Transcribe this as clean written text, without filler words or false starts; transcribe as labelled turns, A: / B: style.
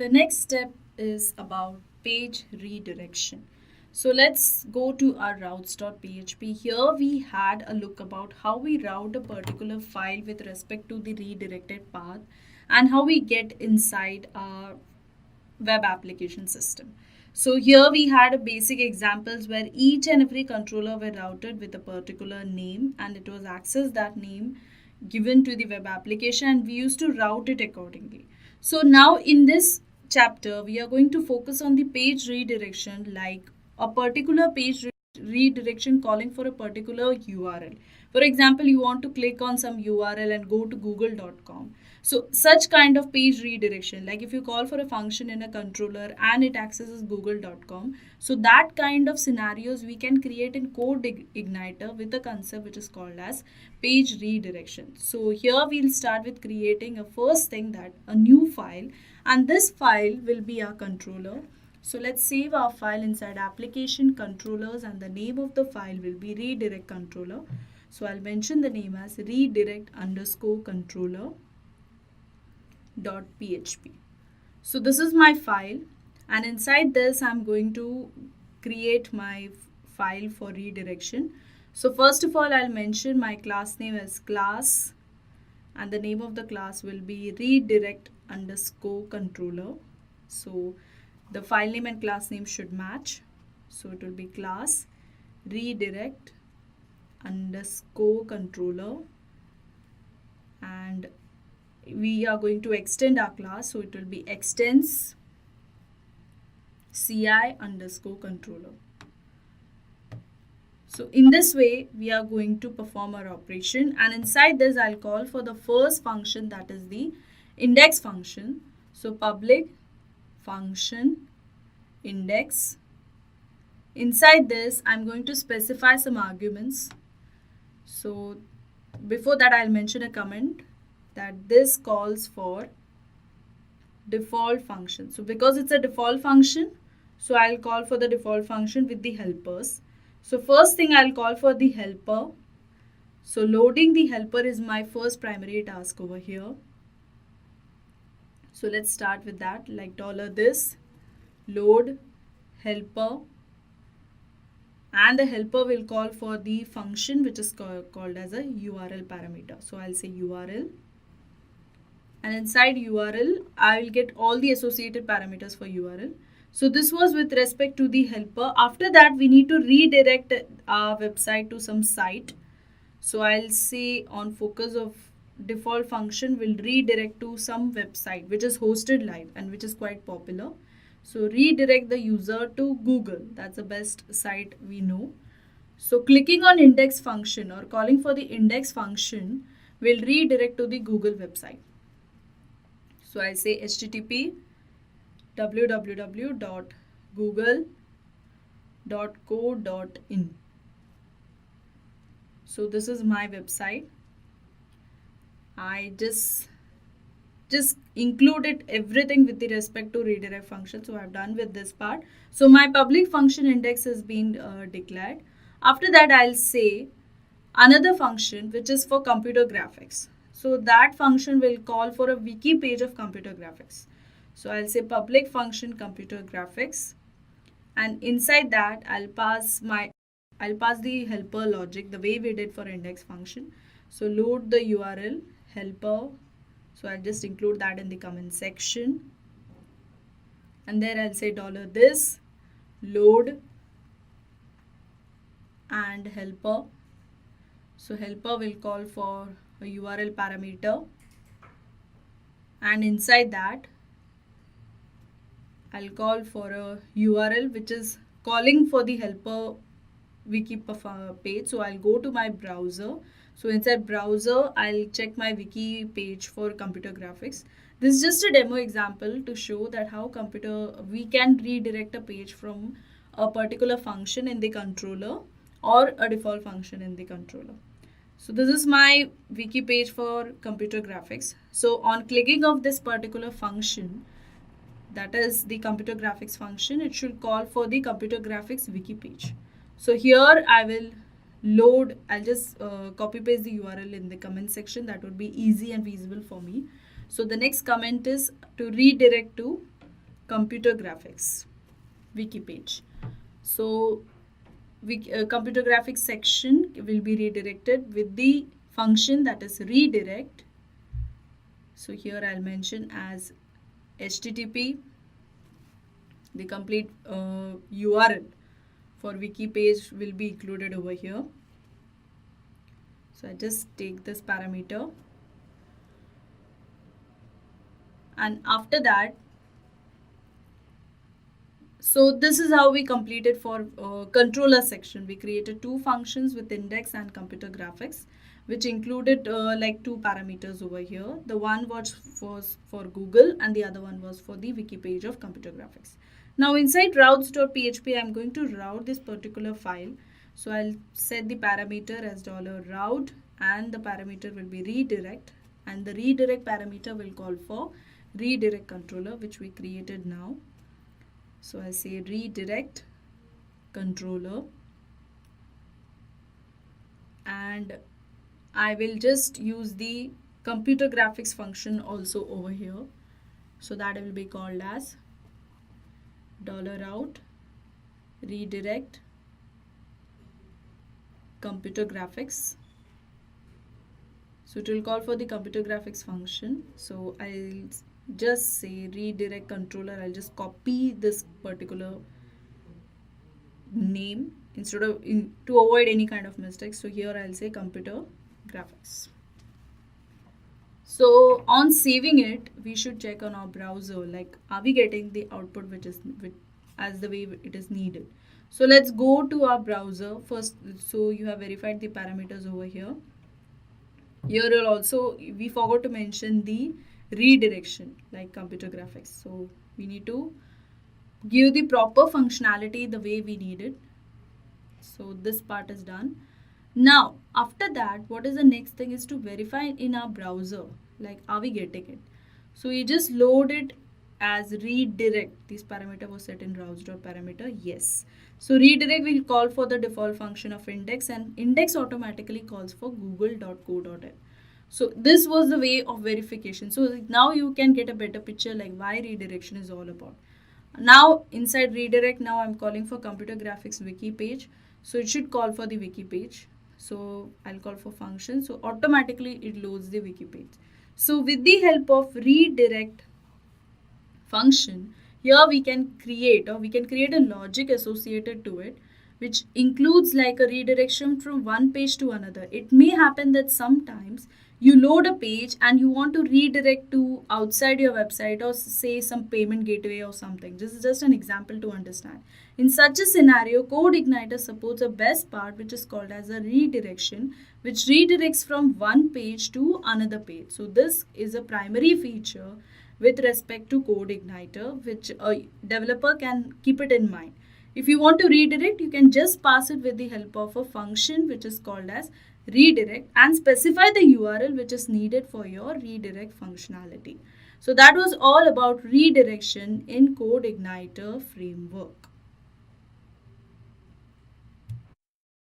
A: The next step is about page redirection. So let's go to our routes.php. Here we had a look about how we route a particular file with respect to the redirected path and how we get inside our web application system. So here we had a basic examples where each and every controller were routed with a particular name and it was access that name given to the web application and we used to route it accordingly. So now in this chapter we are going to focus on the page redirection, like a particular page redirection calling for a particular URL. For example, you want to click on some URL and go to google.com. So such kind of page redirection, like if you call for a function in a controller and it accesses google.com, so that kind of scenarios we can create in code igniter with a concept which is called as page redirection. So here we'll start with creating a first thing, that a new file, and this file will be our controller. So let's save our file inside application controllers and the name of the file will be redirect controller. So I'll mention the name as redirect underscore controller .php. So this is my file and inside this I'm going to create my file for redirection. So first of all I'll mention my class name as class and the name of the class will be redirect underscore controller. So the file name and class name should match. So it will be class redirect underscore controller and we are going to extend our class, so it will be extends ci underscore controller. So in this way we are going to perform our operation and inside this I'll call for the first function, that is the index function. So public function index. Inside this I'm going to specify some arguments. So before that I'll mention a comment that this calls for default function. So because it's a default function, so I'll call for the default function with the helpers. So first thing I'll call for the helper. So loading the helper is my first primary task over here. So let's start with that, like $this load helper, and the helper will call for the function which is called as a URL parameter. So I'll say URL, and inside URL I will get all the associated parameters for URL. So this was with respect to the helper. After that we need to redirect our website to some site. So I'll say on focus of default function will redirect to some website which is hosted live and which is quite popular. So redirect the user to Google, that's the best site we know. So clicking on index function or calling for the index function will redirect to the Google website. So I say http www.google.co.in. So this is my website. I just included everything with the respect to redirect function. So I've done with this part. So my public function index has been declared. After that I'll say another function which is for computer graphics. So that function will call for a wiki page of computer graphics. So I'll say public function computer graphics, and inside that I'll pass the helper logic the way we did for index function. So load the URL helper. So I'll just include that in the comment section, and there I'll say $this load and helper. So helper will call for a URL parameter, and inside that I'll call for a URL which is calling for the helper wiki page. So I'll go to my browser. So inside browser I'll check my wiki page for computer graphics. This is just a demo example to show that how we can redirect a page from a particular function in the controller or a default function in the controller. So this is my wiki page for computer graphics. So on clicking of this particular function, that is the computer graphics function, it should call for the computer graphics wiki page. So here I will load, I'll just copy paste the URL in the comment section. That would be easy and feasible for me. So the next comment is to redirect to computer graphics wiki page. So computer graphics section will be redirected with the function that is redirect. So here I'll mention as HTTP, the complete URL for wiki page will be included over here. So I just take this parameter, and after that, so this is how we completed for controller section. We created two functions with index and computer graphics, which included like two parameters over here. The one was for Google and the other one was for the wiki page of computer graphics. Now inside routes.php, I'm going to route this particular file. So I'll set the parameter as $route and the parameter will be redirect, and the redirect parameter will call for redirect controller, which we created now. So I say redirect controller, and I will just use the computer graphics function also over here. So that will be called as $route redirect computer graphics. So it will call for the computer graphics function. So I'll just say redirect controller. I'll just copy this particular name instead of to avoid any kind of mistakes. So here I'll say computer graphics. So on saving it, we should check on our browser, like are we getting the output which as the way it is needed. So let's go to our browser first. So you have verified the parameters over here. Here will also, we forgot to mention the redirection like computer graphics. So we need to give the proper functionality the way we need it. So this part is done. Now after that, what is the next thing is to verify in our browser, like are we getting it. So we just load it as redirect. This parameter was set in routes.parameter, yes. So redirect will call for the default function of index, and index automatically calls for google.co.in. So this was the way of verification. So now you can get a better picture like why redirection is all about. Now inside redirect, now I'm calling for computer graphics wiki page. So it should call for the wiki page. So I'll call for function. So automatically it loads the wiki page. So with the help of redirect function, here we can create a logic associated to it, which includes like a redirection from one page to another. It may happen that sometimes you load a page and you want to redirect to outside your website or say some payment gateway or something. This is just an example to understand. In such a scenario, CodeIgniter supports a best part which is called as a redirection, which redirects from one page to another page. So this is a primary feature with respect to CodeIgniter, which a developer can keep it in mind. If you want to redirect, you can just pass it with the help of a function which is called as redirect and specify the URL which is needed for your redirect functionality. So that was all about redirection in CodeIgniter framework.